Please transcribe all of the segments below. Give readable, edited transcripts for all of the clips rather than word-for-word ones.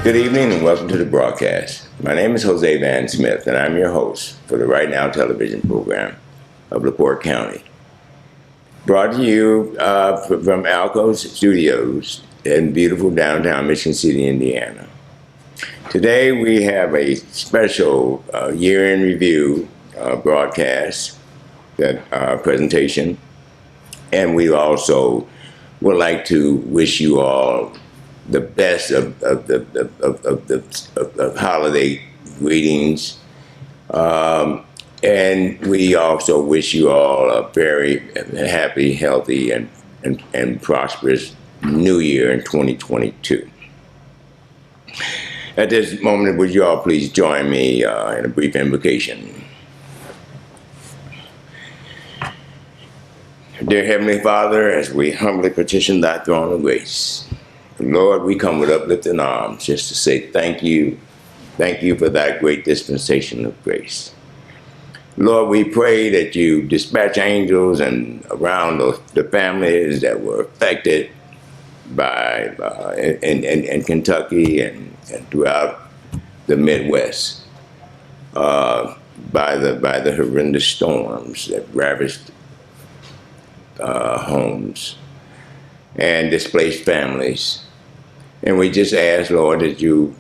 Good evening and welcome to the broadcast. My name is Jose Van Smith and I'm your host for the Right Now television program of LaPorte County. Brought to you from Alco's Studios in beautiful downtown Michigan City, Indiana. Today we have a special year-end review broadcast, presentation, and we also would like to wish you all the best of holiday greetings, and we also wish you all a very happy, healthy, and prosperous New Year in 2022. At this moment, would you all please join me in a brief invocation? Dear Heavenly Father, as we humbly petition thy throne of grace, Lord, we come with uplifting arms just to say thank you. Thank you for that great dispensation of grace. Lord, we pray that you dispatch angels and around the families that were affected by in Kentucky and throughout the Midwest by the horrendous storms that ravaged homes and displaced families. And we just ask, Lord, that you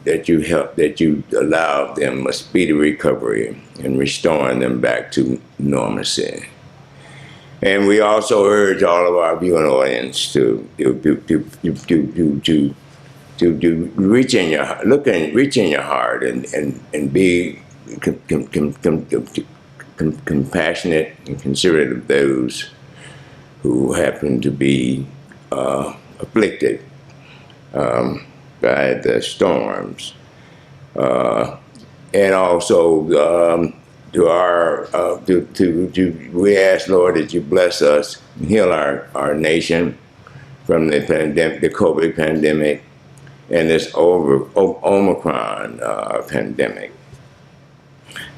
allow them a speedy recovery and restoring them back to normalcy. And we also urge all of our viewing audience to reach in your heart and be compassionate and considerate of those who happen to be afflicted by the storms, and also we ask, Lord, that you bless us and heal our nation from the pandemic, the COVID pandemic, and this Omicron pandemic.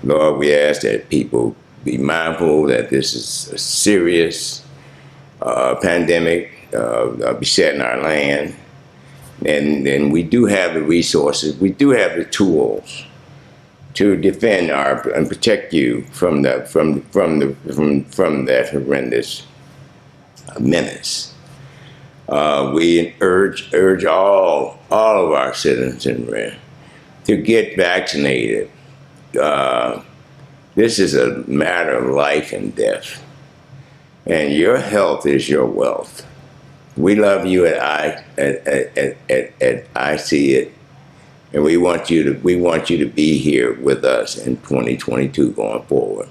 Lord, we ask that people be mindful that this is a serious pandemic besetting our land. And we do have the resources, we do have the tools to defend and protect you from that horrendous menace. We urge all of our citizenry to get vaccinated. This is a matter of life and death, and your health is your wealth. We love you at ICIT, and we want you to be here with us in 2022 going forward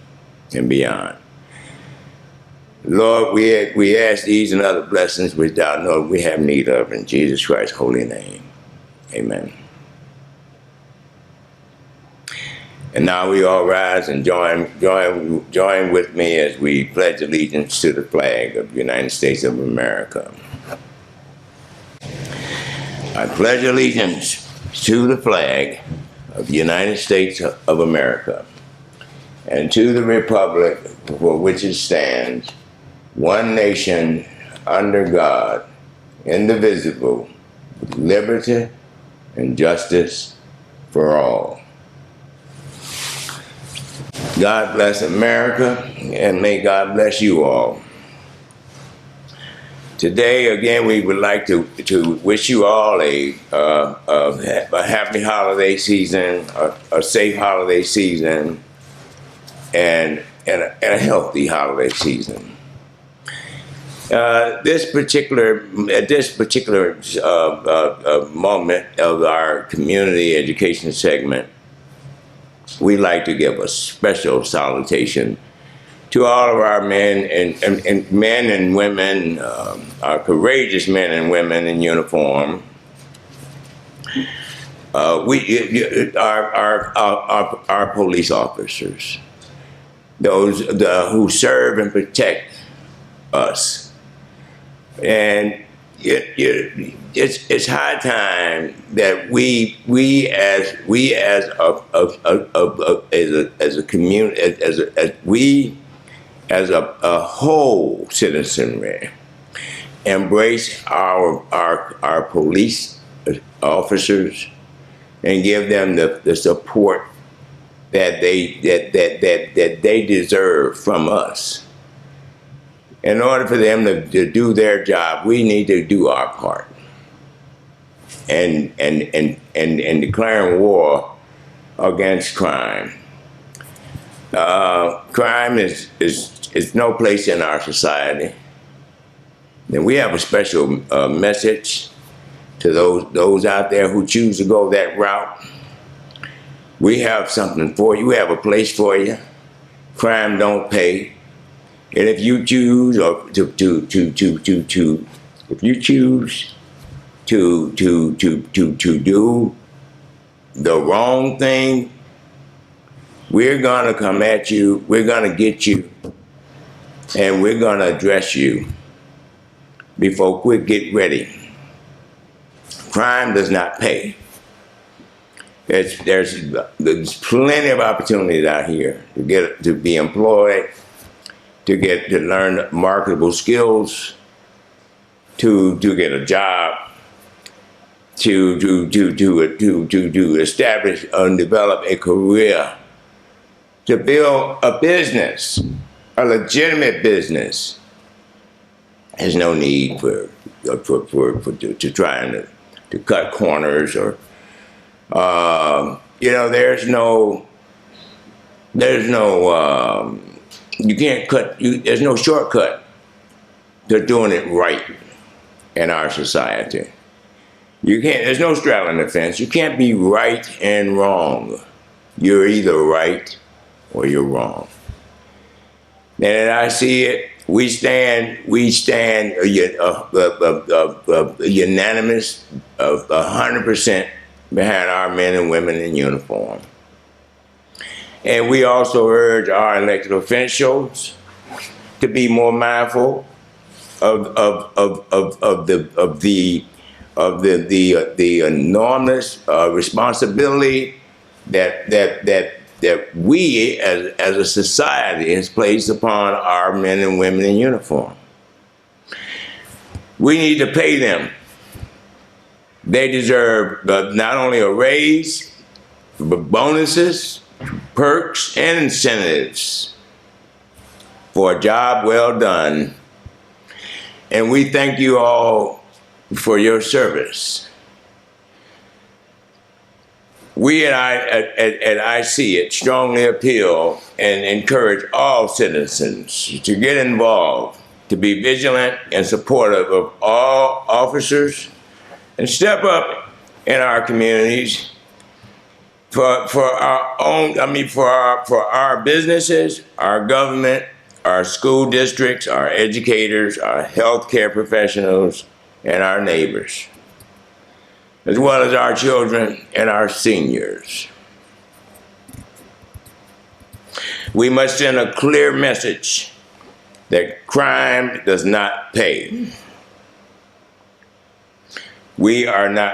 and beyond. Lord, we ask these and other blessings which thou knowest we have need of in Jesus Christ's holy name. Amen. And now we all rise and join with me as we pledge allegiance to the flag of the United States of America. I pledge allegiance to the flag of the United States of America and to the republic for which it stands, one nation, under God, indivisible, with liberty and justice for all. God bless America, and may God bless you all. Today, again, we would like to wish you all a happy holiday season, a safe holiday season, and a healthy holiday season. At this particular moment of our community education segment, we'd like to give a special salutation to all of our men and women, our courageous men and women in uniform. Our police officers, those who serve and protect us, and it's high time that we as a community, as a whole citizenry, embrace our police officers and give them the support that they deserve from us. In order for them to do their job, we need to do our part. And declaring war against crime. Crime is no place in our society. And we have a special message to those out there who choose to go that route. We have something for you. We have a place for you. Crime don't pay. And if you choose to do the wrong thing, we're gonna come at you, we're gonna get you, and we're gonna address you before quick get ready. Crime does not pay. There's plenty of opportunities out here to be employed, to learn marketable skills, to get a job, to establish and develop a career, to build a business, a legitimate business. There's no need for trying to cut corners or there's no there's no shortcut to doing it right in our society. There's no straddling the fence. You can't be right and wrong. You're either right or you're wrong. And as I see it, we stand unanimous of 100% behind our men and women in uniform. And we also urge our elected officials to be more mindful of the enormous responsibility that we as a society has placed upon our men and women in uniform. We need to pay them. They deserve not only a raise, but bonuses, perks, and incentives for a job well done. And we thank you all for your service. We at ICIT strongly appeal and encourage all citizens to get involved, to be vigilant and supportive of all officers, and step up in our communities for our businesses, our government, our school districts, our educators, our healthcare professionals, and our neighbors, as well as our children and our seniors. We must send a clear message that crime does not pay. We are not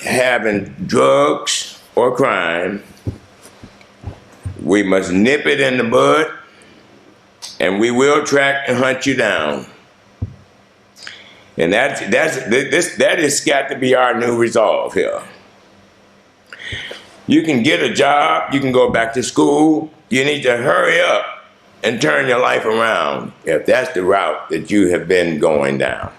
having drugs or crime. We must nip it in the bud, and we will track and hunt you down. And that has got to be our new resolve here. You can get a job, you can go back to school. You need to hurry up and turn your life around if that's the route that you have been going down.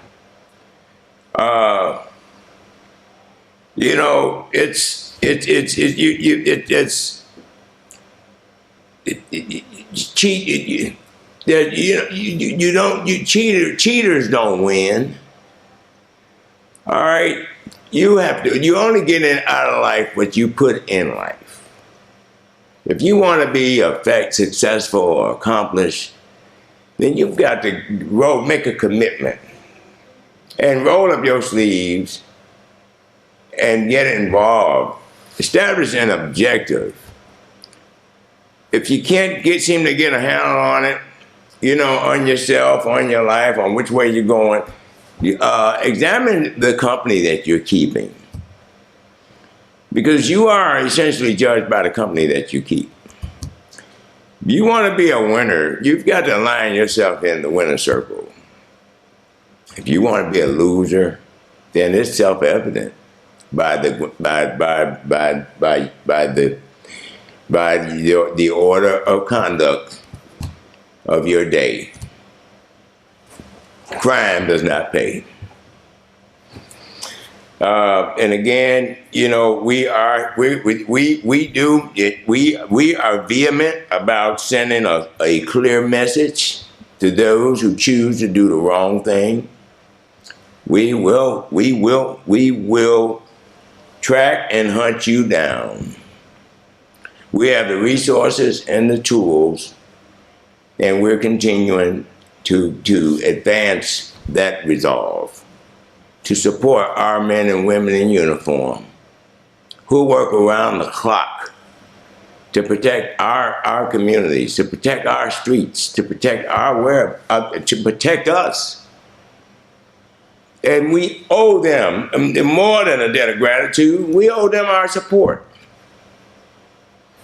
Cheaters don't win. All right, you only get out of life what you put in life. If you want to be successful or accomplished, then you've got to make a commitment and roll up your sleeves and get involved. Establish an objective. If you can't seem to get a handle on it, on yourself, on your life, on which way you're going, examine the company that you're keeping. Because you are essentially judged by the company that you keep. If you want to be a winner, you've got to align yourself in the winner circle. If you want to be a loser, then it's self-evident. by the order of conduct of your day. Crime does not pay. And again, you know, we are vehement about sending a clear message to those who choose to do the wrong thing. We will track and hunt you down. We have the resources and the tools, and we're continuing to advance that resolve, to support our men and women in uniform who work around the clock to protect our communities, to protect our streets, to protect to protect us. And we owe them more than a debt of gratitude. We owe them our support.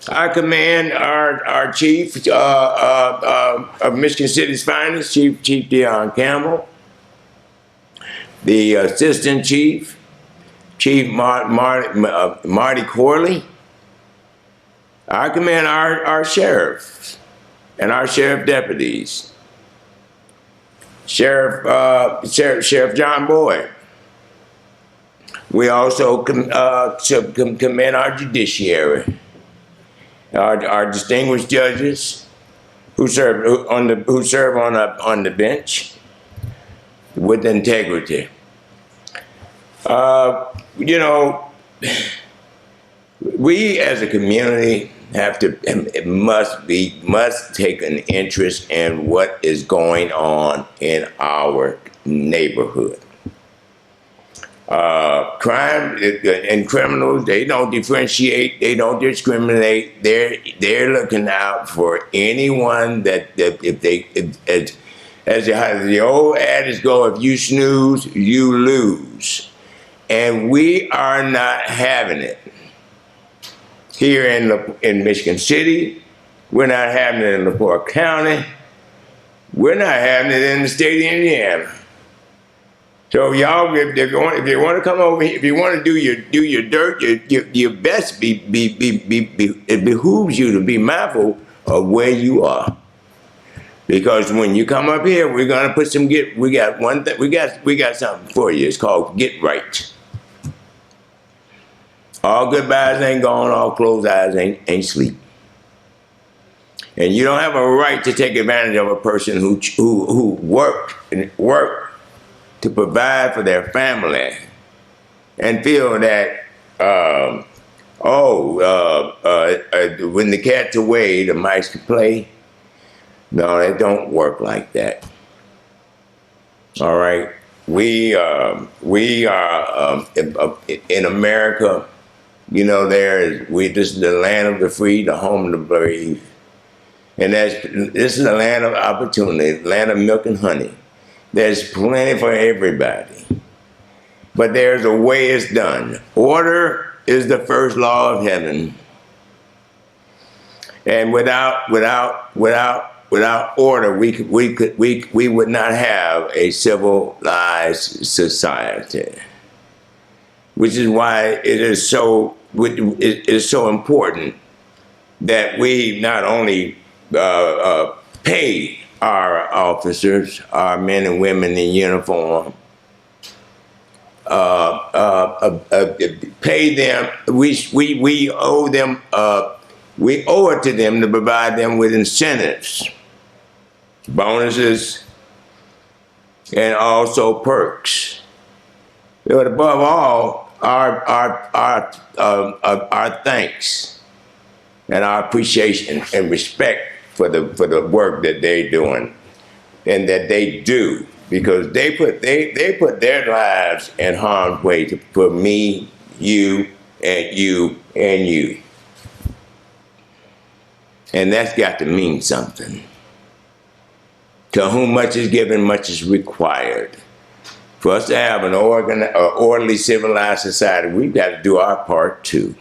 I commend our chief of Michigan City's finest, Chief Deion Campbell, the assistant chief, Chief Marty Corley. I commend our sheriffs and our sheriff deputies, Sheriff John Boyd. We also commend our judiciary, our distinguished judges who serve on the bench with integrity. You know, we as a community must take an interest in what is going on in our neighborhood. Crime and criminals, they don't differentiate, they don't discriminate. They're looking out for anyone that as the old adage go, if you snooze, you lose. And we are not having it here in Michigan City. We're not having it in LaPorte County. We're not having it in the state of Indiana. So y'all, if you want to come over here, if you want to do your dirt, your best it behooves you to be mindful of where you are, because when you come up here, we're gonna put we got something for you. It's called Get Right. All goodbyes ain't gone, all closed eyes ain't sleep. And you don't have a right to take advantage of a person who worked to provide for their family and feel that, when the cat's away, the mice can play. No, it don't work like that. All right, we are in America. You know, this is the land of the free, the home of the brave, and this is the land of opportunity, land of milk and honey. There's plenty for everybody, but there's a way it's done. Order is the first law of heaven, and without order, we would not have a civilized society. Which is why it is so important that we not only pay our officers, our men and women in uniform, pay them. We owe them. We owe it to them to provide them with incentives, bonuses, and also perks. But above all, our thanks and our appreciation and respect for the work that they're doing and that they do, because they put their lives in harm's way for me, you, and you, and you. And that's got to mean something. To whom much is given, much is required. For us to have an orderly, civilized society, we've got to do our part too.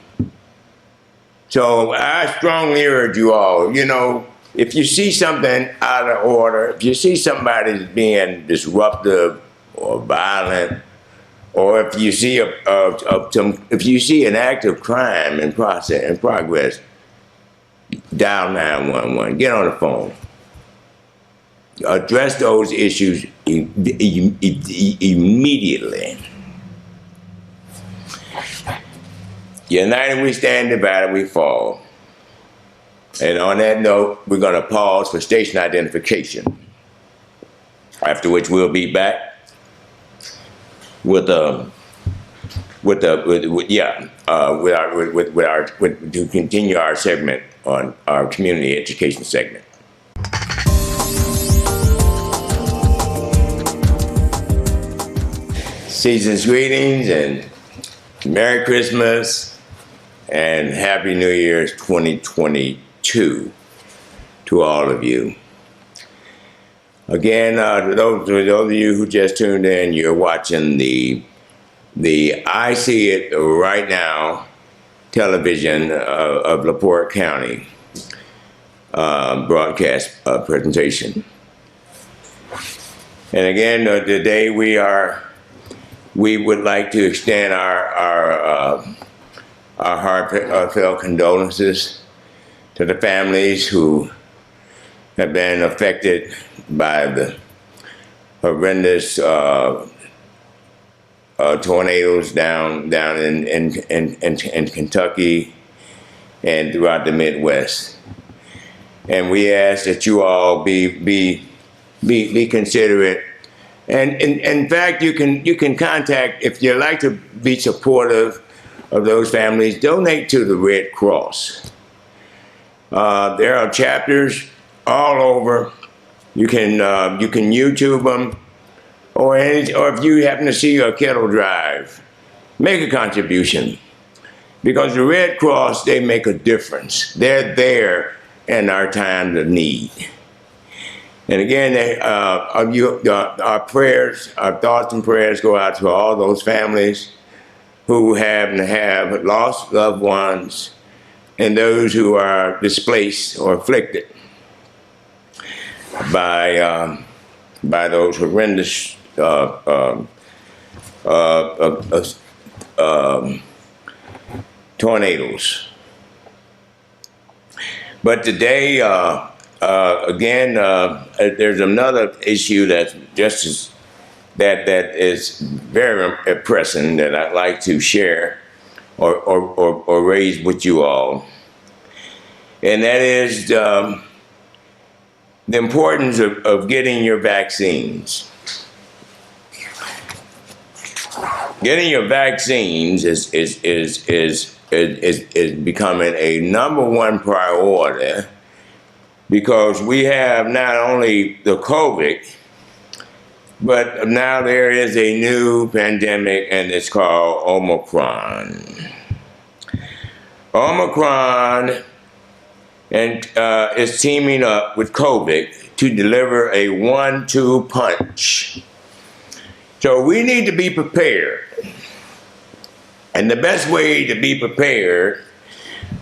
So I strongly urge you all, you know, if you see something out of order, if you see somebody being disruptive or violent or if you see if you see an act of crime in progress, dial 911. Get on the phone. Address those issues immediately. United we stand, divided we fall. And on that note, we're going to pause for station identification. After which we'll be back to continue our segment on our community education segment. Season's greetings and Merry Christmas and Happy New Year's 2022 to all of you. Again, to those of you who just tuned in, you're watching the ICIT Right Now television of LaPorte County broadcast presentation. And again, today we would like to extend our heartfelt condolences to the families who have been affected by the horrendous tornadoes down in Kentucky and throughout the Midwest. And we ask that you all be considerate. And in fact, you can contact, if you'd like to be supportive of those families, donate to the Red Cross. There are chapters all over. You can YouTube them, or if you happen to see a kettle drive, make a contribution, because the Red Cross, they make a difference. They're there in our time of need. And again, our prayers, our thoughts and prayers go out to all those families who have lost loved ones and those who are displaced or afflicted by those horrendous tornadoes. But today, again, there's another issue that's that is very pressing that I'd like to share or raise with you all, and that is the importance of getting your vaccines. Getting your vaccines is becoming a #1 priority, because we have not only the COVID, but now there is a new pandemic, and it's called Omicron. Omicron is teaming up with COVID to deliver a 1-2 punch. So we need to be prepared. And the best way to be prepared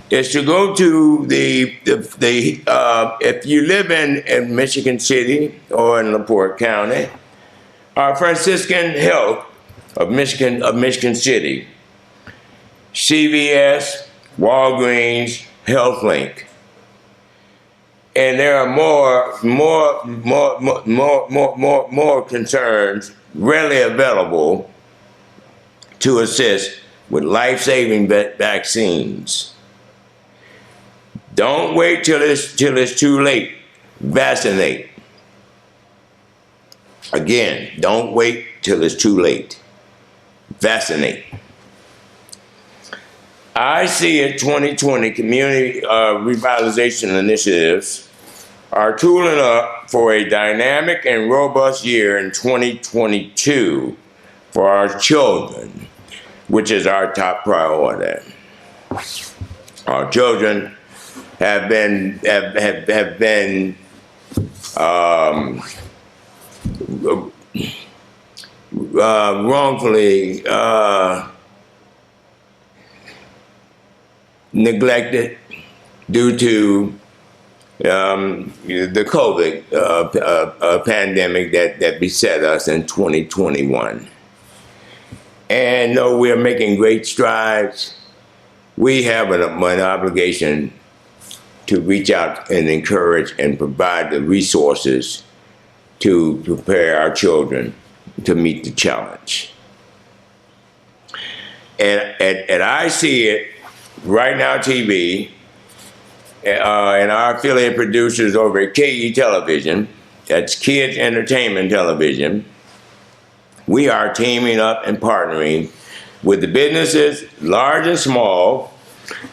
is to go to if you live in Michigan City or in LaPorte County, our Franciscan Health of Michigan City, CVS, Walgreens, HealthLink. And there are more concerns readily available to assist with life-saving vaccines. Don't wait till it's too late. Vaccinate. Again, don't wait till it's too late. Vaccinate. ICIT 2020 community revitalization initiatives are tooling up for a dynamic and robust year in 2022 for our children, which is our top priority. Our children have been wrongfully neglected due to the COVID pandemic that beset us in 2021. And though we're making great strides, we have an obligation to reach out and encourage and provide the resources to prepare our children to meet the challenge. And at ICIT, Right Now TV, and our affiliate producers over at KE Television, that's Kids Entertainment Television, we are teaming up and partnering with the businesses, large and small,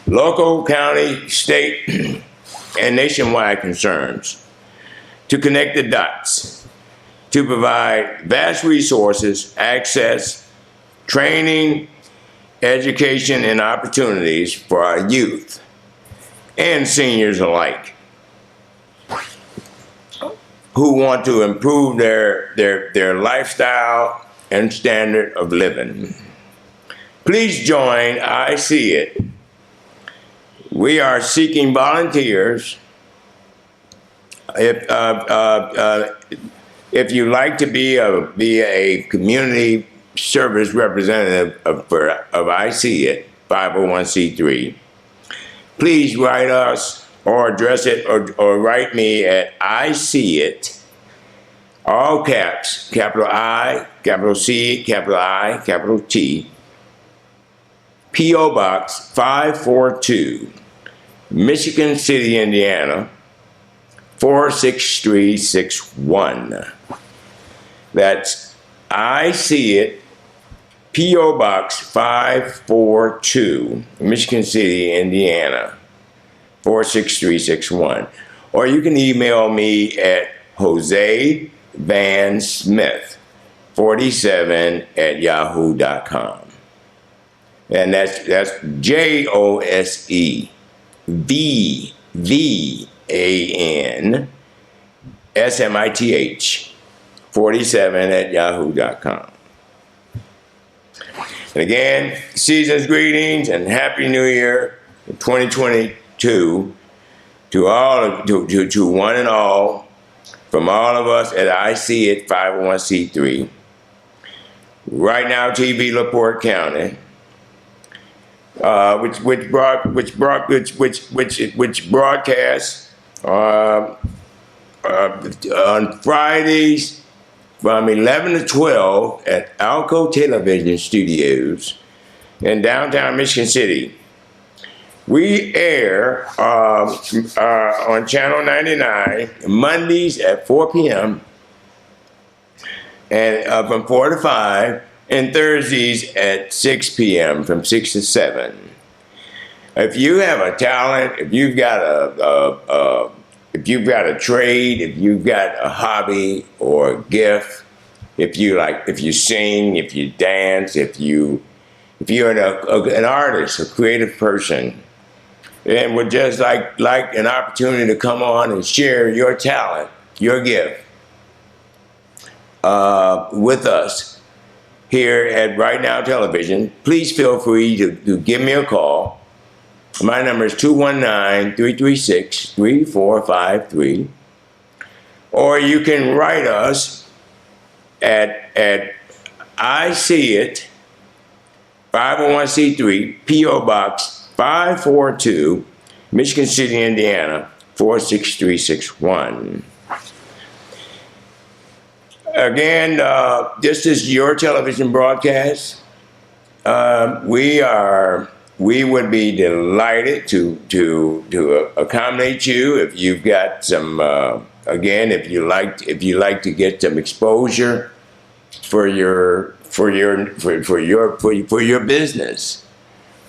local, county, state, and nationwide concerns, to connect the dots, to provide vast resources, access, training, education, and opportunities for our youth and seniors alike who want to improve their lifestyle and standard of living. Please join ICIT. We are seeking volunteers. If you'd like to be a community service representative of ICIT, 501c3, please write us or address it or write me at ICIT, all caps, capital I, capital C, capital I, capital T, P.O. Box 542, Michigan City, Indiana, 46361. That's ICIT, P.O. Box 542, Michigan City, Indiana, 46361. Or you can email me at josevansmith47@yahoo.com. And that's JOSEVANSMITH 47@yahoo.com. And again, season's greetings and Happy New Year 2022 to one and all, from all of us at ICIT 501c3, Right Now TV, LaPorte County, which broadcasts on Fridays from 11 to 12 at Alco Television Studios in downtown Michigan City. We air on Channel 99 Mondays at 4 p.m. and from 4 to 5, and Thursdays at 6 p.m. from 6 to 7. If you have a talent, if you've got a trade, if you've got a hobby or a gift, if you sing, if you dance, if you're an artist, a creative person, and would just like an opportunity to come on and share your talent, your gift, with us here at Right Now Television, please feel free to give me a call. My number is 219-336-3453. Or you can write us at ICIT 501c3, P.O. Box 542, Michigan City, Indiana, 46361. Again, this is your television broadcast. We would be delighted to accommodate you if you've got some. Again, if you like to get some exposure for your business,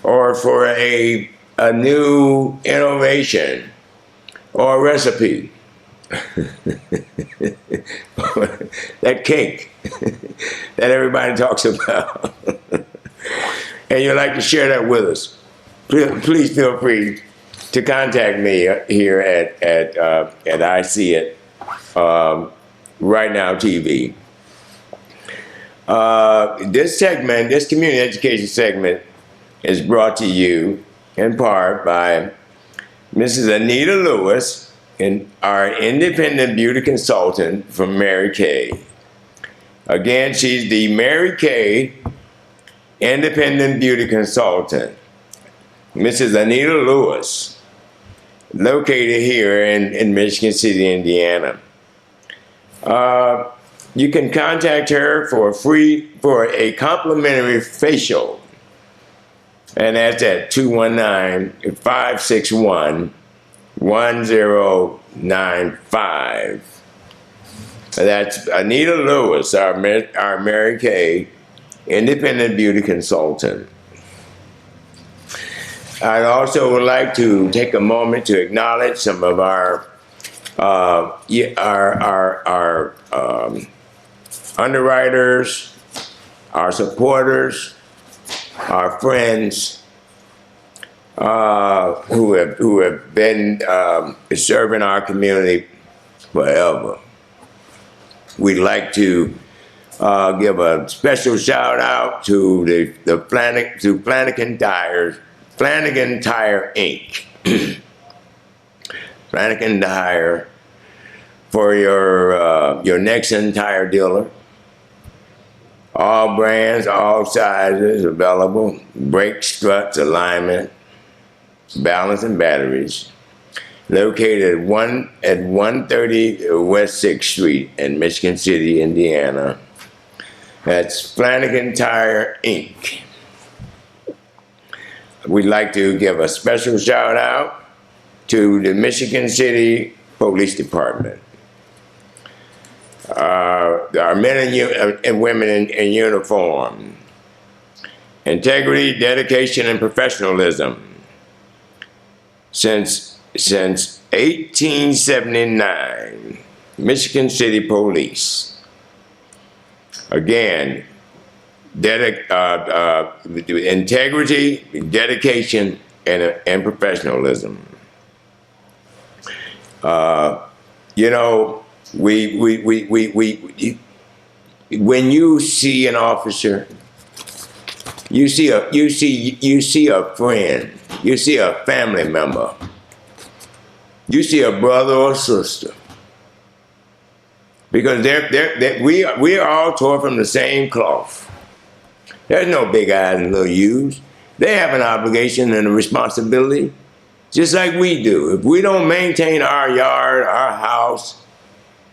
or for a new innovation or recipe. That cake that everybody talks about, and you'd like to share that with us, please feel free to contact me here at ICIT Right Now TV. This community education segment, is brought to you in part by Mrs. Anita Lewis, and our independent beauty consultant from Mary Kay. Again, she's the Mary Kay independent beauty consultant, Mrs. Anita Lewis, located here in Michigan City, Indiana. You can contact her for a complimentary facial, and that's at 219-561-1095. That's Anita Lewis, our Mary Kay independent beauty consultant. I also would like to take a moment to acknowledge some of our underwriters, our supporters, our friends who have been serving our community forever. We'd like to give a special shout out to Flanagan Tire Inc. Flanagan Tire for your Nexon tire dealer. All brands, all sizes available. Brakes, struts, alignment, balance, and batteries. Located at 130 West 6th Street in Michigan City, Indiana. That's Flanagan Tire Inc. We'd like to give a special shout out to the Michigan City Police Department. Our men and women in uniform. Integrity, dedication, and professionalism. Since 1879, Michigan City Police. Again, integrity, dedication, and professionalism. You know, when you see an officer, you see a friend, you see a family member, you see a brother or sister, because we are all torn from the same cloth. There's no big eyes and little U's. They have an obligation and a responsibility, just like we do. If we don't maintain our yard, our house,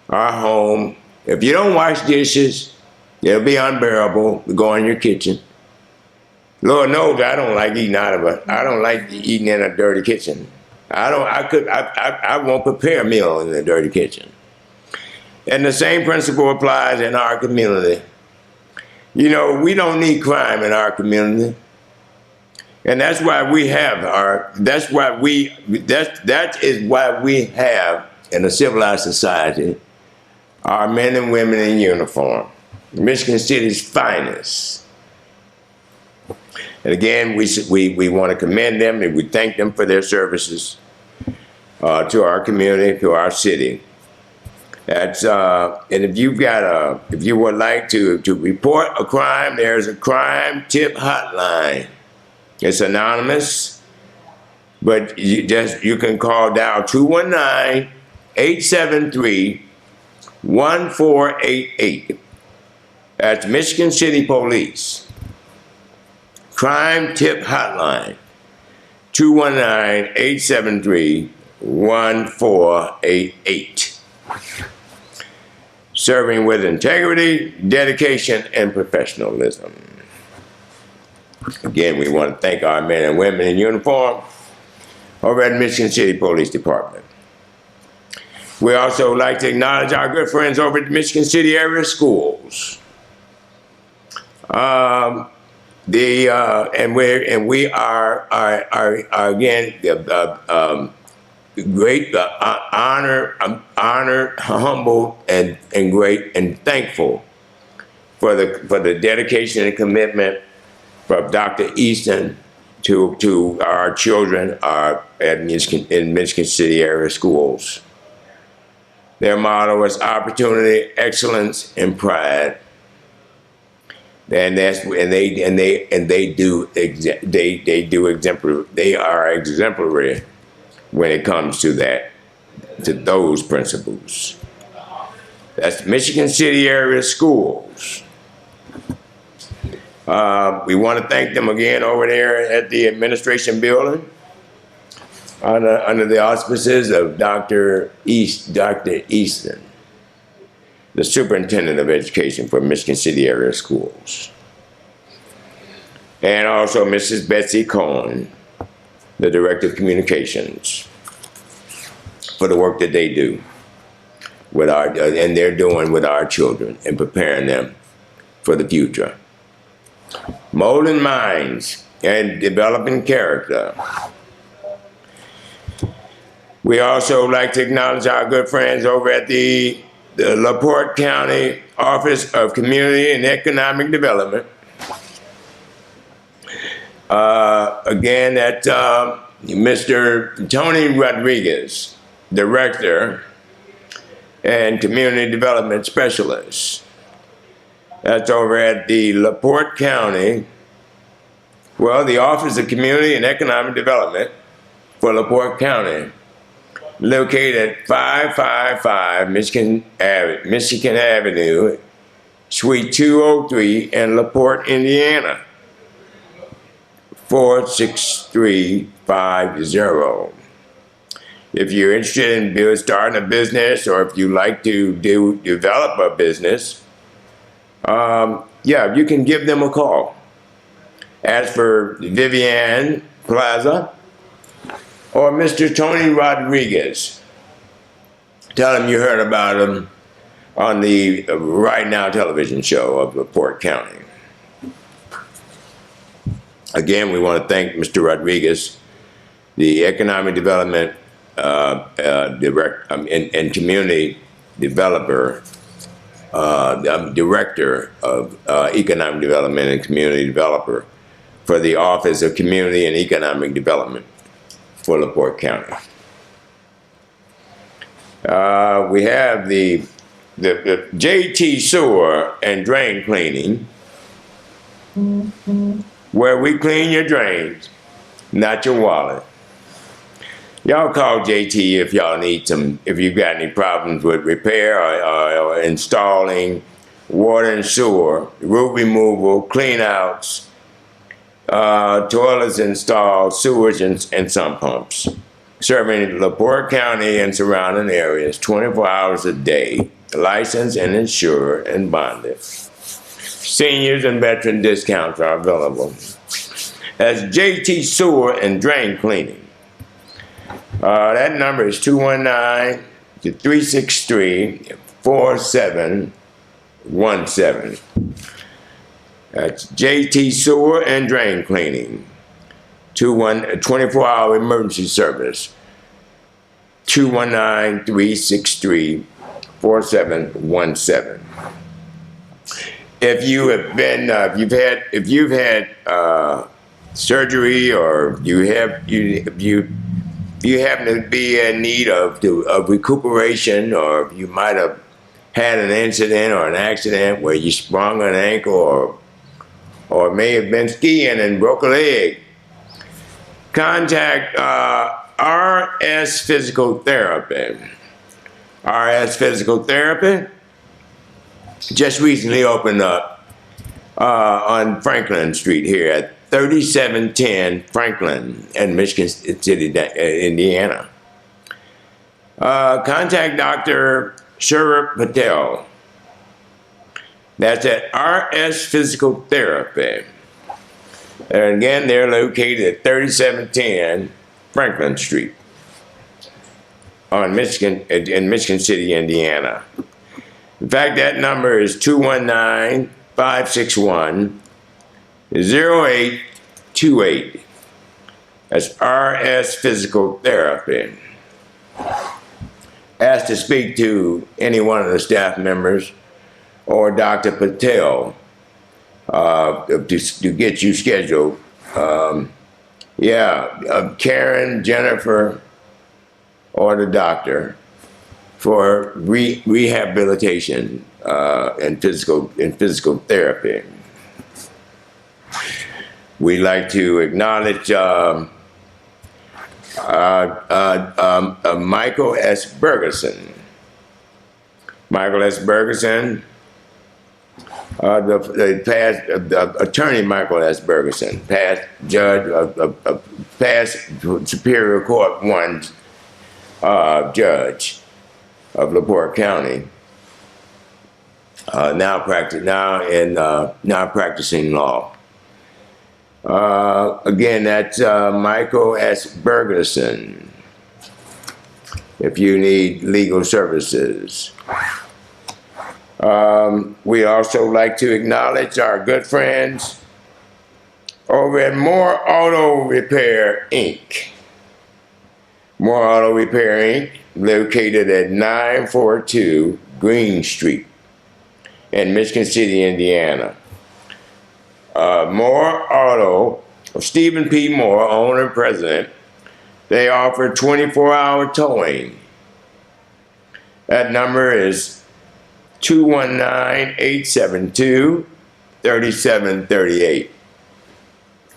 our home, if you don't wash dishes, it'll be unbearable to go in your kitchen. Lord knows I don't like eating in a dirty kitchen. I won't prepare a meal in a dirty kitchen. And the same principle applies in our community. You know, we don't need crime in our community. And that's why we have that is why we have in a civilized society our men and women in uniform, Michigan City's finest. And again, we want to commend them and we thank them for their services to our community, to our city. That's and if you would like to report a crime, there's a crime tip hotline. It's anonymous, but you can dial 219-873-1488. That's Michigan City Police. Crime Tip Hotline, 219-873-1488. Serving with integrity, dedication, and professionalism. Again, we want to thank our men and women in uniform over at Michigan City Police Department. We also like to acknowledge our good friends over at the Michigan City area schools. We are again great, honored, humbled, and great and thankful for the dedication and commitment from Dr. Easton to our children in Michigan City area schools. Their motto is opportunity, excellence, and pride. And they are exemplary when it comes to those principles. That's Michigan City area schools. We want to thank them again over there at the administration building under the auspices of Dr. Easton, the Superintendent of Education for Michigan City Area Schools. And also Mrs. Betsy Cohen, the Director of Communications, for the work that they do with and they're doing with our children and preparing them for the future. Molding minds and developing character. We also like to acknowledge our good friends over at the LaPorte County Office of Community and Economic Development. Again, that Mr. Tony Rodriguez, Director and Community Development Specialist. That's over at the LaPorte County, well, the Office of Community and Economic Development for LaPorte County, located at 555 Michigan Avenue, Suite 203 in LaPorte, Indiana, 46350. If you're interested in starting a business, or if you like to develop a business, yeah, you can give them a call. As for Vivian Plaza or Mr. Tony Rodriguez, tell them you heard about him on the Right Now television show of LaPorte County. Again, we want to thank Mr. Rodriguez, the Economic Development and Community Developer, Director of Economic Development and Community Developer for the Office of Community and Economic Development for LaPorte County. We have the JT Sewer and Drain Cleaning, where we clean your drains, not your wallet. Y'all call JT if y'all need if you've got any problems with repair or installing water and sewer, roof removal, clean outs, toilets installed, sewage and sump pumps. Serving LaPorte County and surrounding areas 24 hours a day, licensed and insured and bonded. Seniors and veteran discounts are available. That's JT Sewer and Drain Cleaning. That number is 219-363-4717. That's JT Sewer and Drain Cleaning. 24-hour emergency service. 219-363-4717. If you have been, if you've had surgery, or you happen to be in need of recuperation, or you might have had an incident or an accident where you sprung an ankle, or may have been skiing and broke a leg, contact RS Physical Therapy. RS Physical Therapy just recently opened up on Franklin Street here at 3710 Franklin in Michigan City, Indiana. Contact Dr. Shurab Patel. That's at RS Physical Therapy. And again, they're located at 3710 Franklin Street in Michigan City, Indiana. In fact, that number is 219-561-0828. That's RS Physical Therapy. Ask to speak to any one of the staff members or Dr. Patel to get you scheduled. Karen, Jennifer, or the doctor for rehabilitation and physical therapy. We'd like to acknowledge Michael S. Bergerson. Michael S. Bergerson The past attorney Michael S. Bergeson, past judge of past Superior Court one judge of LaPorte County, now practicing law. Again, that's Michael S. Bergeson. If you need legal services. We also like to acknowledge our good friends over at More Auto Repair, Inc. More Auto Repair, Inc., located at 942 Green Street in Michigan City, Indiana. More Auto, Stephen P. Moore, owner and president, they offer 24-hour towing. That number is 219-872-3738.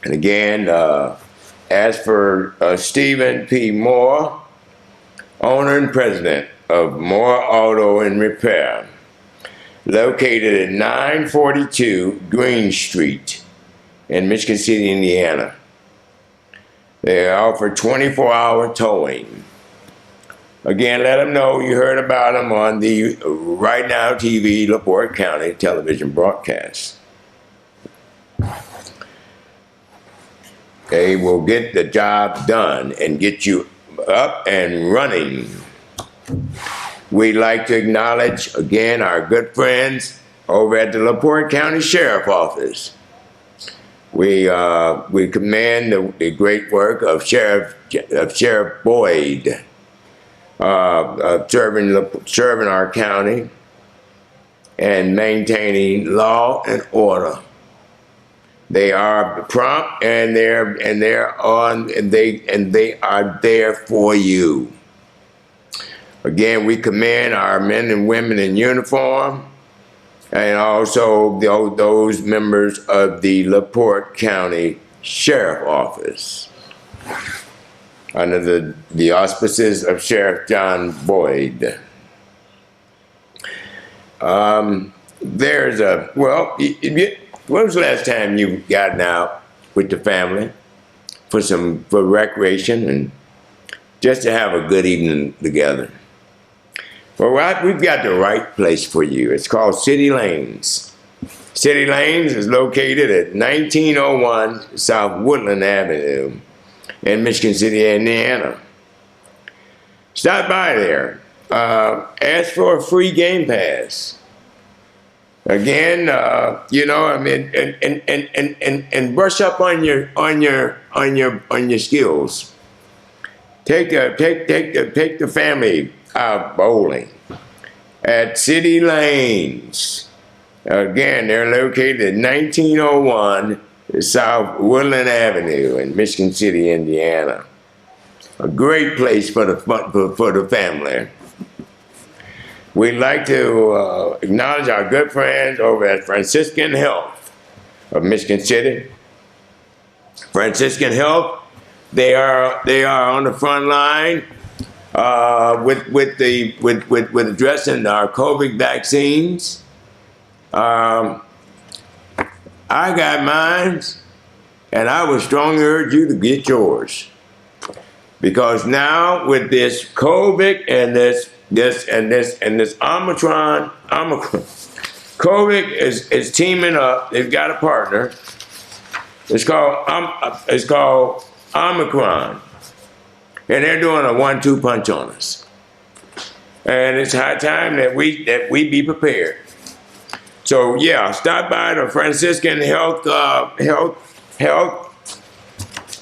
And again, as for Stephen P. Moore, owner and president of Moore Auto and Repair, located at 942 Green Street in Michigan City, Indiana. They offer 24-hour towing. Again, let them know you heard about them on the Right Now TV LaPorte County television broadcast. They will get the job done and get you up and running. We'd like to acknowledge, again, our good friends over at the LaPorte County Sheriff Office. We commend the great work of Sheriff Boyd, serving our county and maintaining law and order. They are prompt and they are there for you. Again, we commend our men and women in uniform, and also those members of the LaPorte County Sheriff Office under the auspices of Sheriff John Boyd. When was the last time you've gotten out with the family for recreation and just to have a good evening together? Well, we've got the right place for you. It's called City Lanes. City Lanes is located at 1901 South Woodland Avenue in Michigan City, Indiana. Stop by there. Ask for a free game pass. Again, and brush up on your skills. Take the family out bowling at City Lanes. Again, they're located at 1901 South Woodland Avenue in Michigan City, Indiana. A great place for the family. We'd like to acknowledge our good friends over at Franciscan Health of Michigan City. Franciscan Health, they are on the front line with addressing our COVID vaccines. I got mine, and I would strongly urge you to get yours, because now with this COVID and this Omicron, COVID is teaming up. They've got a partner. It's called Omicron, and they're doing a 1-2 punch on us. And it's high time that we be prepared. So yeah, stop by the Franciscan Health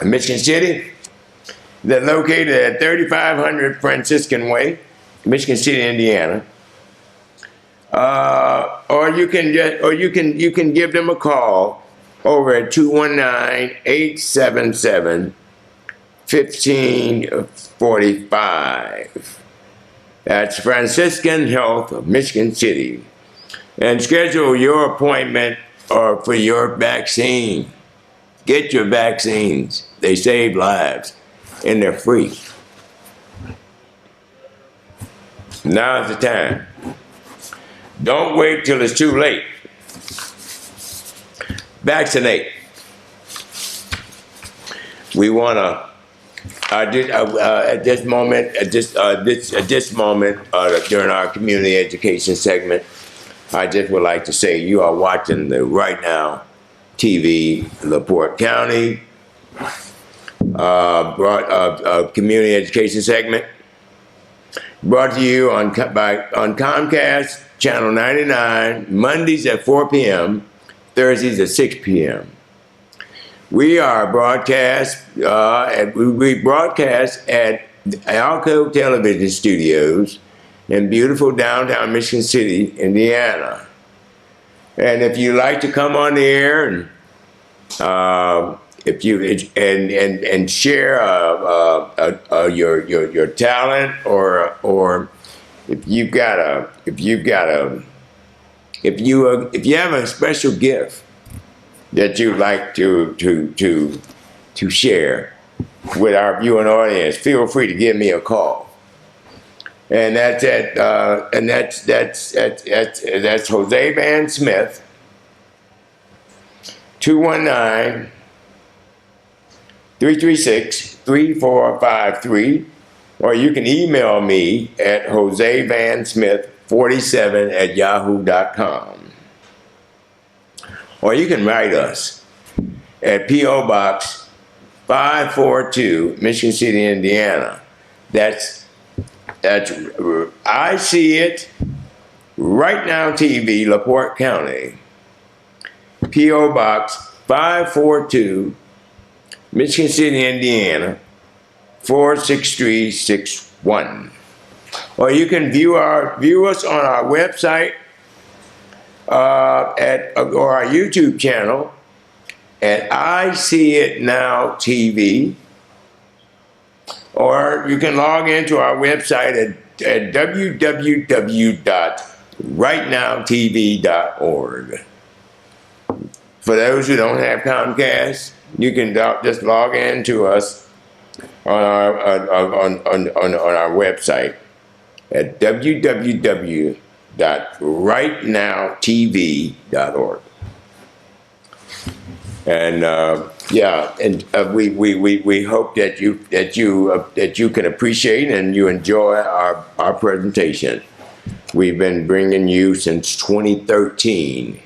in Michigan City. They're located at 3500 Franciscan Way, Michigan City, Indiana. Or you can give them a call over at 219-877-1545. That's Franciscan Health of Michigan City. And schedule your appointment or for your vaccine. Get your vaccines. They save lives, and they're free. Now's the time. Don't wait till it's too late. vaccinate. We want to. At this moment, during our community education segment, I just would like to say you are watching the Right Now TV, LaPorte County community education segment, brought to you on Comcast Channel 99, Mondays at 4 p.m., Thursdays at 6 p.m. We are broadcast, we broadcast at Alco Television Studios in beautiful downtown Michigan City, Indiana. And if you like to come on the air and if you and share your talent, or if you have a special gift that you'd like to share with our viewing audience, feel free to give me a call. And that's that's Jose Van Smith, 219-336-3453, or you can email me at josevansmith47@yahoo.com. Or you can write us at P.O. Box 542, Michigan City, Indiana. That's ICIT, Rightnowtv, LaPorte County. P.O. Box 542, Michigan City, Indiana, 46361. Or you can view us on our website or our YouTube channel at ICIT Now TV, or you can log into our website at www.rightnowtv.org. For those who don't have Comcast, you can just log in to us on our website at www.rightnowtv.org. And we hope that you can appreciate and you enjoy our presentation. We've been bringing you since 2013.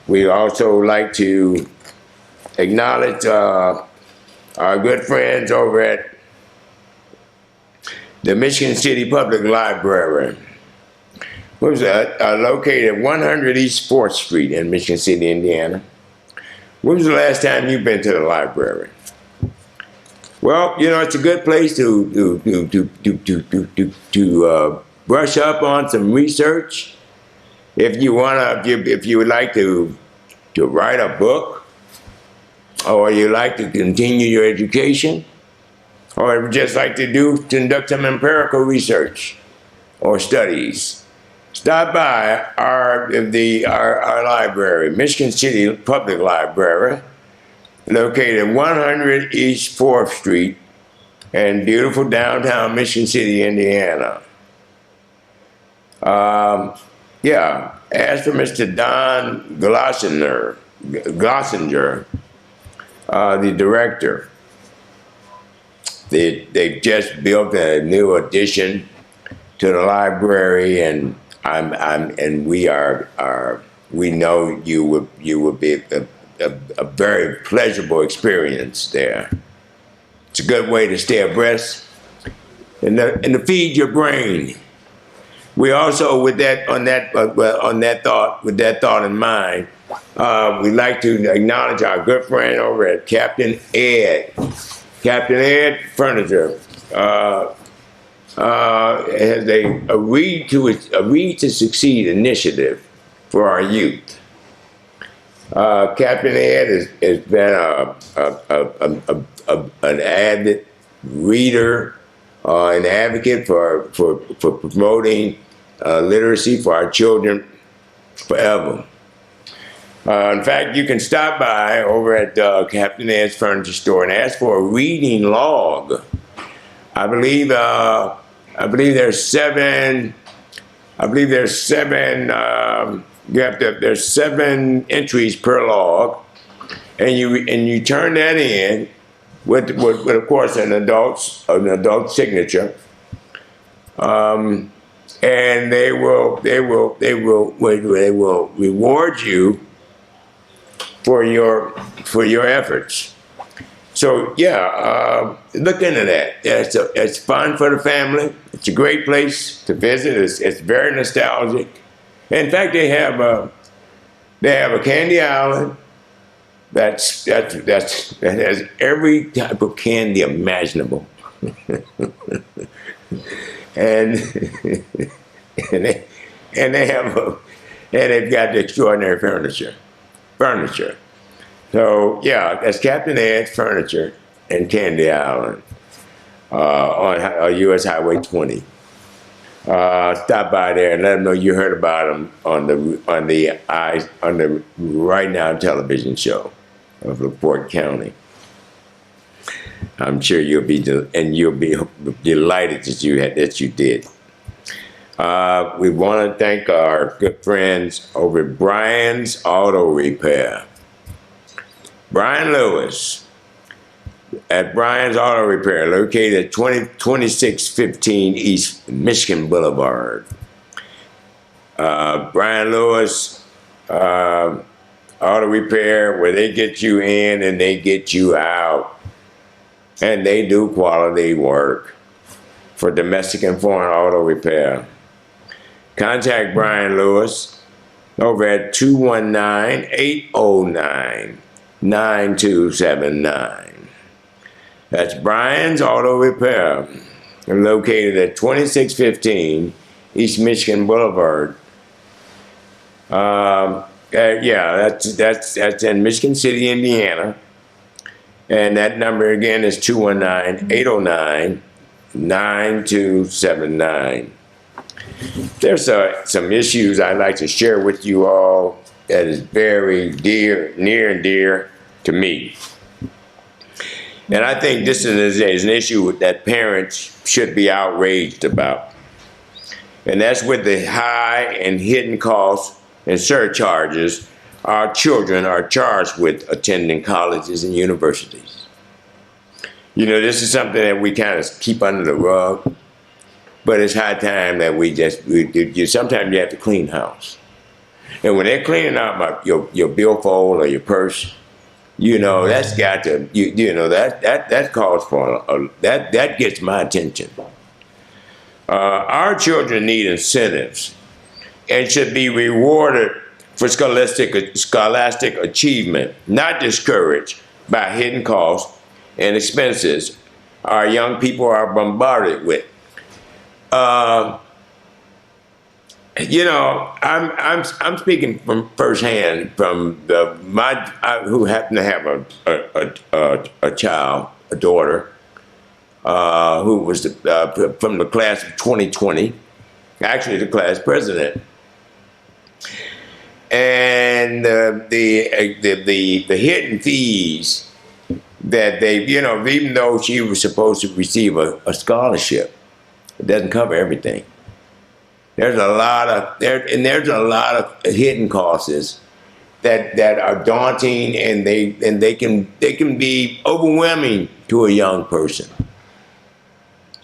We also like to acknowledge our good friends over at the Michigan City Public Library, which is located at 100 East 4th Street in Michigan City, Indiana. When was the last time you've been to the library? Well, you know, it's a good place to brush up on some research. If you would like to write a book, or you like to continue your education, or just like to conduct some empirical research or studies, stop by our library, Michigan City Public Library, located at 100 East 4th Street in beautiful downtown Michigan City, Indiana. Ask for Mr. Don Glossinger, the director. They've just built a new addition to the library, and we know you will be a very pleasurable experience there. It's a good way to stay abreast and to feed your brain. We also, with that thought in mind, we'd like to acknowledge our good friend over at Captain Ed. Captain Ed Furniture has a Read to Succeed initiative for our youth. Captain Ed has been an avid reader, an advocate for promoting literacy for our children forever. In fact, you can stop by over at Captain Ed's Furniture Store and ask for a reading log. I believe there's seven there's 7 entries per log, and you turn that in with of course an adult signature, and they will reward you for your efforts. So yeah, look into that. It's fun for the family. It's a great place to visit. It's very nostalgic. In fact, they have a candy island that has every type of candy imaginable, and they've got the extraordinary furniture. So yeah, that's Captain Ed's Furniture in Candy Island on U.S. Highway 20. Stop by there and let them know you heard about them on the Right Now television show of LaPorte County. I'm sure you'll be delighted that you did. We want to thank our good friends over at Brian's Auto Repair. Brian Lewis at Brian's Auto Repair, located at 2615 East Michigan Boulevard. Brian Lewis Auto Repair, where they get you in and they get you out. And they do quality work for domestic and foreign auto repair. Contact Brian Lewis over at 219-809-9279. That's Brian's Auto Repair, located at 2615 East Michigan Boulevard. That's in Michigan City, Indiana. And that number again is 219-809-9279. There's some issues I'd like to share with you all that is very near and dear to me. And I think this is an issue that parents should be outraged about. And that's with the high and hidden costs and surcharges our children are charged with attending colleges and universities. You know, this is something that we kind of keep under the rug, but it's high time that sometimes you have to clean house. And when they're cleaning out your billfold or your purse, you know, that's got to, that calls for, that gets my attention. Our children need incentives and should be rewarded for scholastic achievement, not discouraged by hidden costs and expenses our young people are bombarded with. I'm speaking from firsthand from who happen to have a child, a daughter, who was from the class of 2020, actually the class president. And the hidden fees that they, even though she was supposed to receive a scholarship, it doesn't cover everything. There's a lot of hidden costs that are daunting, and they can be overwhelming to a young person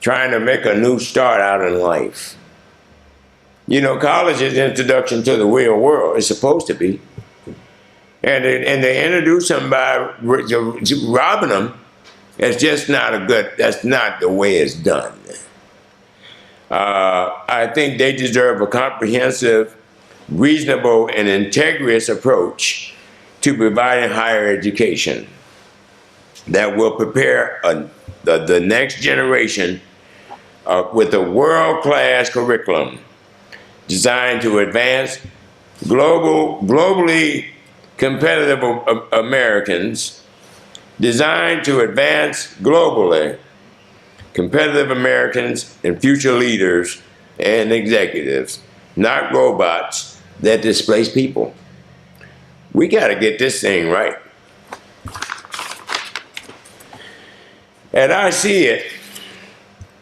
trying to make a new start out in life. College is an introduction to the real world. It's supposed to be. And they introduce them by robbing them. That's not the way it's done. I think they deserve a comprehensive, reasonable, and integrous approach to providing higher education that will prepare the next generation with a world-class curriculum designed to advance globally competitive Americans, designed to advance globally competitive Americans and future leaders and executives, not robots that displace people. We got to get this thing right. At ICIT,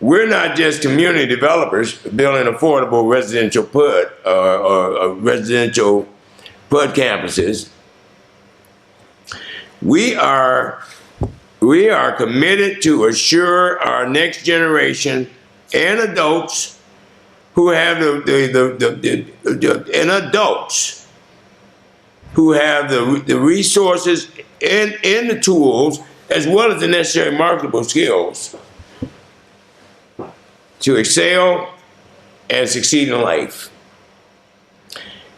we're not just community developers building affordable residential PUD or residential PUD campuses. We are committed to assure our next generation and adults who have the resources and the tools, as well as the necessary marketable skills, to excel and succeed in life.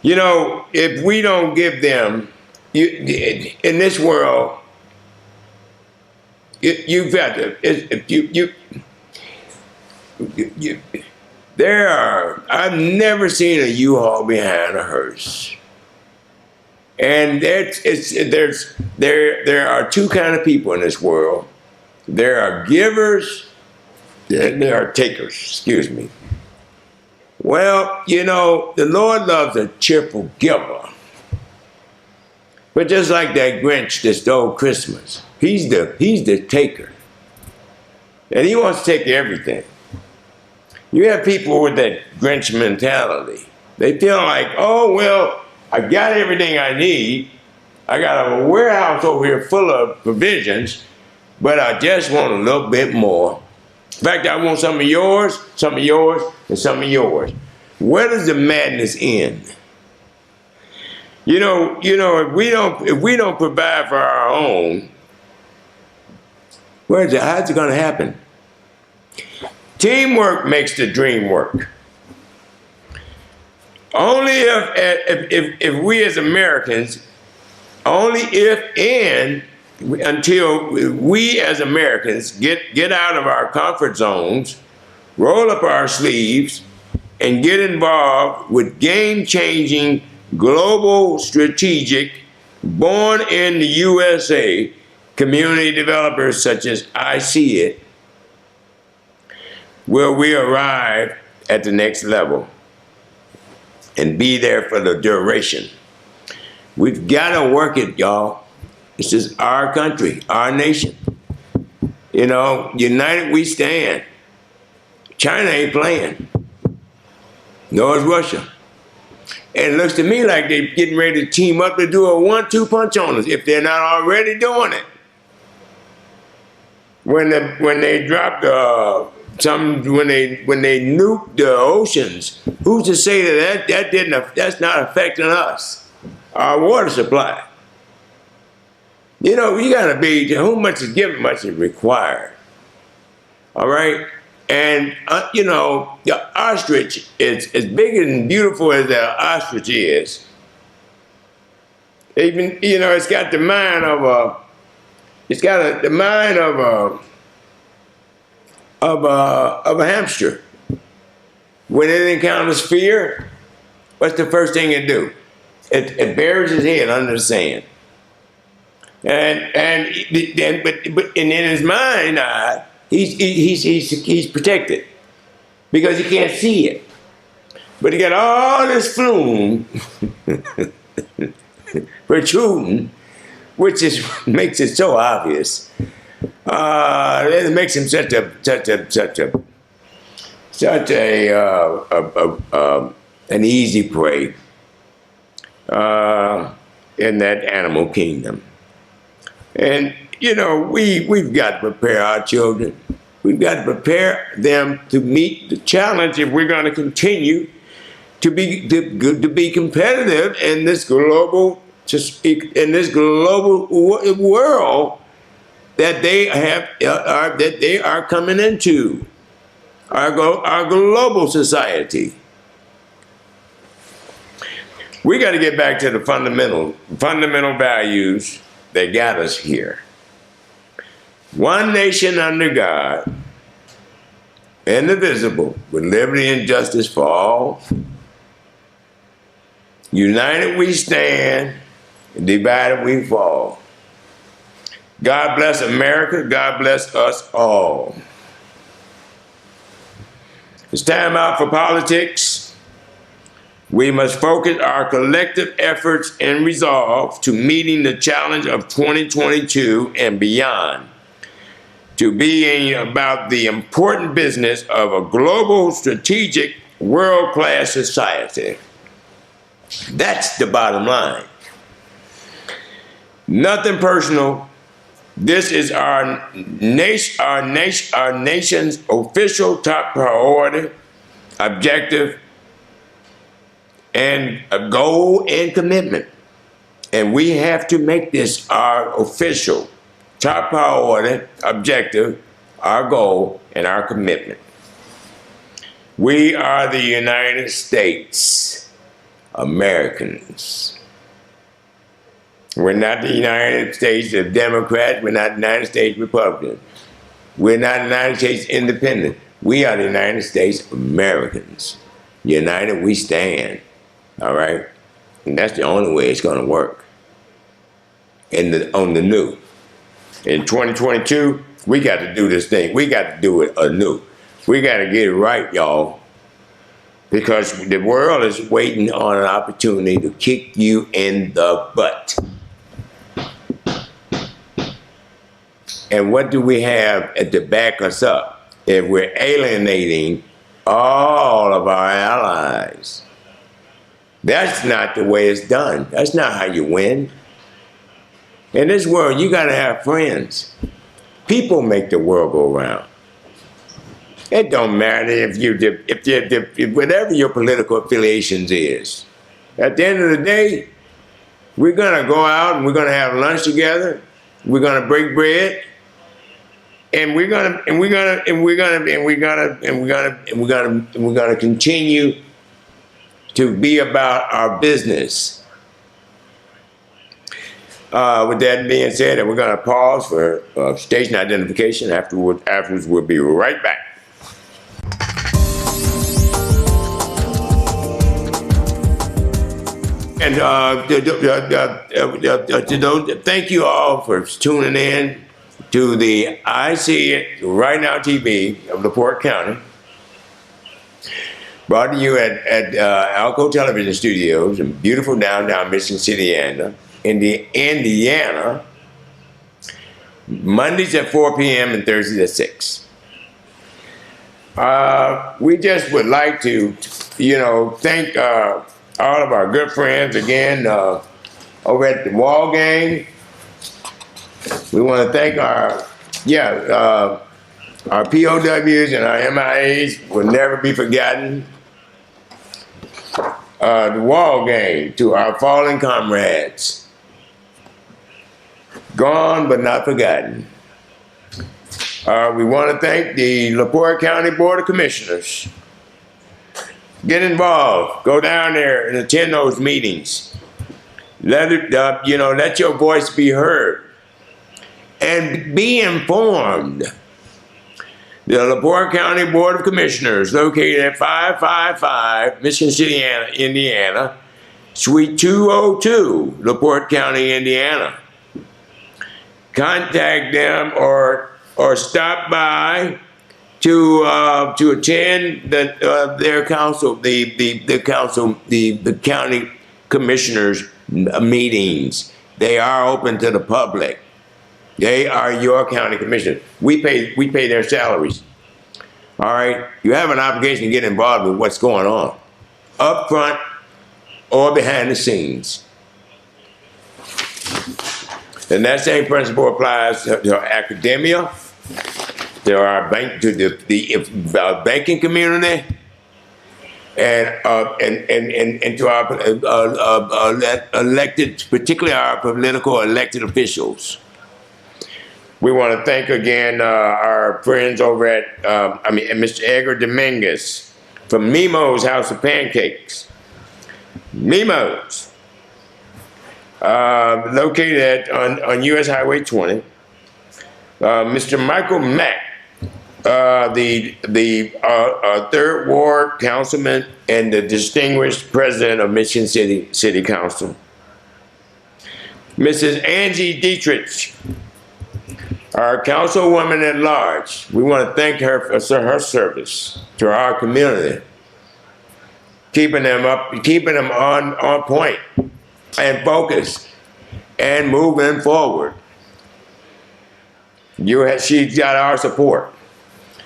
You know, if we don't give them, in this world, you've got to, I've never seen a U-Haul behind a hearse. And there are two kinds of people in this world. There are givers, and there are takers, excuse me. Well, you know, the Lord loves a cheerful giver. But just like that Grinch that stole Christmas, he's the taker. And he wants to take everything. You have people with that Grinch mentality. They feel like, oh, well, I got everything I need. I got a warehouse over here full of provisions, but I just want a little bit more. In fact, I want some of yours, and some of yours. Where does the madness end? You know, if we don't provide for our own, how's it going to happen? Teamwork makes the dream work. Only if we as Americans, until we as Americans get out of our comfort zones, roll up our sleeves, and get involved with game-changing, global, strategic, born in the USA community developers such as ICIT, will we arrive at the next level and be there for the duration. We've got to work it, y'all. This is our country, our nation. You know, united we stand. China ain't playing. Nor is Russia. And it looks to me like they're getting ready to team up to do a 1-2 punch on us, if they're not already doing it. When they dropped when they nuked the oceans, who's to say that's not affecting us, our water supply? You know, you gotta be, who much is given, much is required. All right? And, you know, the ostrich is as big and beautiful as the ostrich is. Even, you know, it's got the mind of a hamster. When it encounters fear, what's the first thing it do? It buries his head under the sand. But in his mind, he's protected because he can't see it. But he got all this flume protruding, which makes it so obvious. It makes him such an easy prey in that animal kingdom. And you know, we've got to prepare our children. We've got to prepare them to meet the challenge if we're going to continue to be competitive in this global world that they are coming into, our global society. We got to get back to the fundamental values that got us here. One nation under God, indivisible, with liberty and justice for all. United we stand, divided we fall. God bless America, God bless us all. It's time out for politics. We must focus our collective efforts and resolve to meeting the challenge of 2022 and beyond, to being about the important business of a global, strategic, world-class society. That's the bottom line. Nothing personal. This is our nation's official top priority, objective, and a goal and commitment. And we have to make this our official top priority, objective, our goal, and our commitment. We are the United States Americans. We're not the United States of Democrats. We're not the United States Republicans. We're not the United States Independent. We are the United States Americans. United we stand. All right? And that's the only way it's going to work. On the new. In 2022, we got to do this thing. We got to do it anew. We got to get it right, y'all. Because the world is waiting on an opportunity to kick you in the butt. And what do we have to back us up if we're alienating all of our allies? That's not the way it's done. That's not how you win. In this world, you got to have friends. People make the world go round. It don't matter if whatever your political affiliations is. At the end of the day, we're gonna go out and we're gonna have lunch together. We're gonna break bread, and we're gonna continue to be about our business. With that being said, we're gonna pause for station identification. Afterwards, we'll be right back. And thank you all for tuning in to the ICIT Right Now TV of LaPorte County, brought to you at Alco Television Studios in beautiful downtown Mission City, Indiana, Mondays at 4 p.m. and Thursdays at 6. We just would like to, thank all of our good friends again over at the Wall Gang. We want to thank our POWs and our MIAs will never be forgotten. The Wall Gang, to our fallen comrades, gone but not forgotten. We want to thank the LaPorte County Board of Commissioners. Get involved. Go down there and attend those meetings. Let your voice be heard. And be informed. The LaPorte County Board of Commissioners, located at 555 Mission City, Indiana, Suite 202, LaPorte County, Indiana. Contact them or stop by to attend their council, the county commissioners meetings. They are open to the public. They are your county commissioners. We pay their salaries. All right, you have an obligation to get involved with what's going on, up front or behind the scenes. And that same principle applies to academia, to our the banking community, and to our elected, particularly our political elected officials. We want to thank again our friends over at Mr. Edgar Dominguez from Mimo's House of Pancakes. Mimo's, located on US Highway 20. Mr. Michael Mack, the Third Ward Councilman and the distinguished President of Mission City Council. Mrs. Angie Dietrich, our Councilwoman at Large. We want to thank her for her service to our community, keeping them on point and focused and moving forward. She's got our support.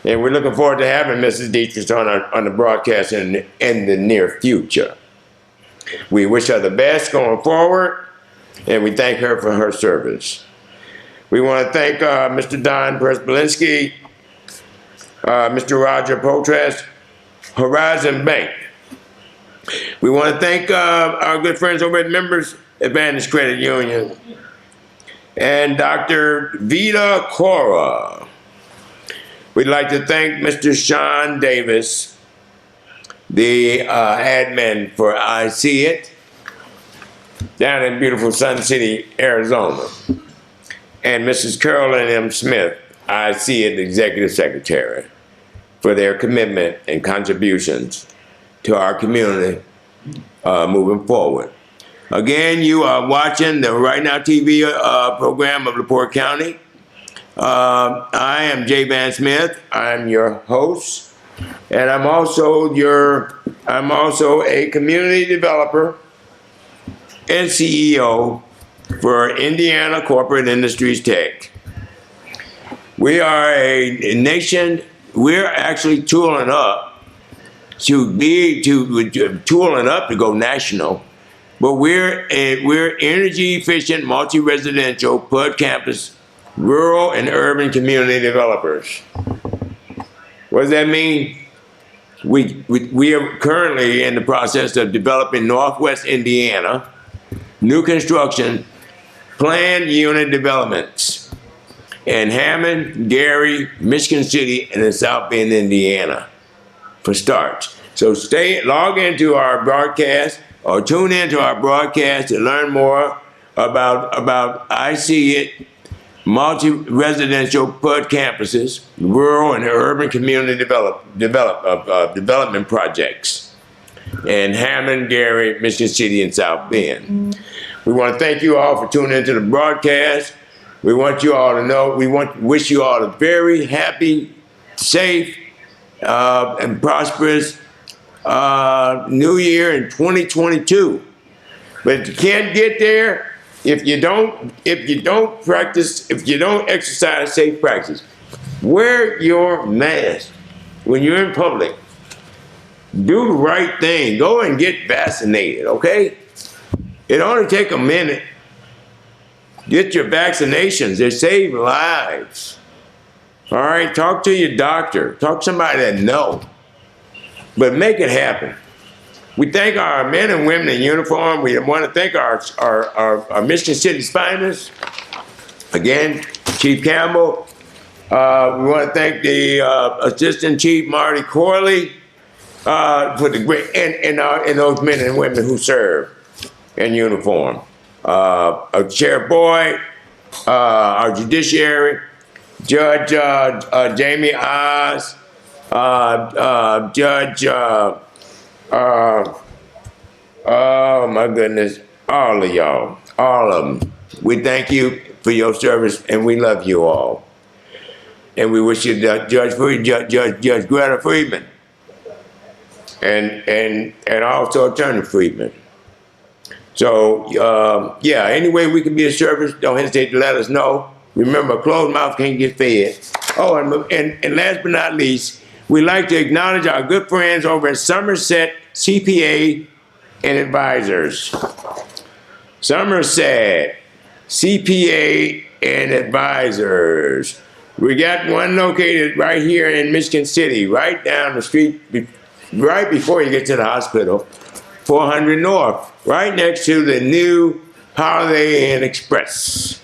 And we're looking forward to having Mrs. Dietrich on the broadcast in the near future. We wish her the best going forward, and we thank her for her service. We want to thank Mr. Don Perspolinski, Mr. Roger Potres, Horizon Bank. We want to thank our good friends over at Members Advantage Credit Union and Dr. Vita Cora. We'd like to thank Mr. Sean Davis, the admin for ICIT down in beautiful Sun City, Arizona, and Mrs. Carolyn M. Smith, ICIT Executive Secretary, for their commitment and contributions to our community moving forward. Again, you are watching the Right Now TV program of LaPorte County. I am J. Van Smith. I'm your host, and I'm also a community developer and CEO for Indiana Corporate Industries Tech. We are a nation. We're actually tooling up to go national, but we're energy efficient, multi-residential, PUD campus, rural and urban community developers. What does that mean? We are currently in the process of developing Northwest Indiana, new construction, planned unit developments in Hammond, Gary, Michigan City, and in South Bend, Indiana for starts. So log into our broadcast or tune into our broadcast to learn more about ICIT multi-residential PUD campuses, rural and urban community development projects in Hammond, Gary, Michigan City, and South Bend. We want to thank you all for tuning into the broadcast. We want you all to know, wish you all a very happy, safe, and prosperous New Year in 2022. But if you can't get there, if you don't exercise safe practice, wear your mask when you're in public. Do the right thing. Go and get vaccinated, okay? It only take a minute. Get your vaccinations. They save lives. All right? Talk to your doctor. Talk to somebody that knows. But make it happen. We thank our men and women in uniform. We want to thank our Michigan City finest. Again, Chief Campbell. We want to thank the Assistant Chief Marty Corley for the great and those men and women who serve in uniform. Chair Boyd, our judiciary, Judge Jamie Oz, Judge. Oh my goodness, all of y'all, all of them. We thank you for your service, and we love you all. And we wish you Judge Greta Friedman, and also Attorney Friedman. So yeah, any way we can be of service, don't hesitate to let us know. Remember, a closed mouth can't get fed. Oh, and last but not least, we'd like to acknowledge our good friends over at Somerset CPA and Advisors. Somerset CPA and Advisors. We got one located right here in Michigan City, right down the street, right before you get to the hospital, 400 North, right next to the new Holiday Inn Express.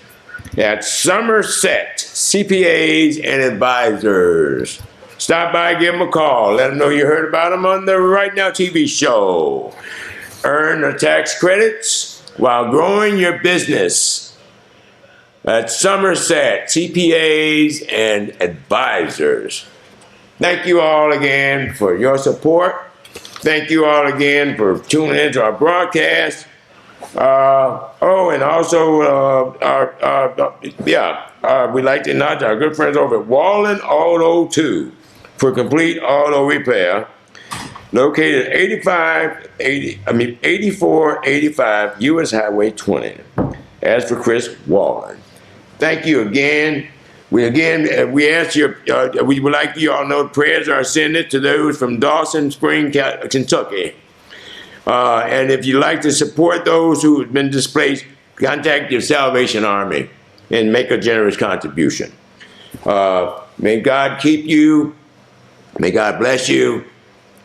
That's Somerset CPAs and Advisors. Stop by, give them a call. Let them know you heard about them on the Right Now TV show. Earn the tax credits while growing your business. That's Somerset CPAs and Advisors. Thank you all again for your support. Thank you all again for tuning into our broadcast. And also, we'd like to acknowledge our good friends over at Wallen Auto 2 for complete auto repair, located at 8485 US Highway 20. As for Chris Wallen. Thank you again. We ask you, we would like you all know prayers are sent to those from Dawson Spring, Kentucky. And if you'd like to support those who have been displaced, contact your Salvation Army and make a generous contribution. May God keep you, may God bless you,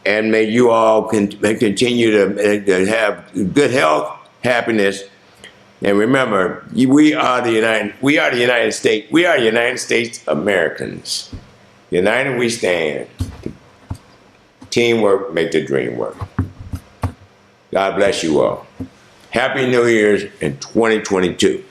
and may you all continue to have good health, happiness. And remember, we are the United States. We are United States Americans. United we stand. Teamwork make the dream work. God bless you all. Happy New Year's in 2022.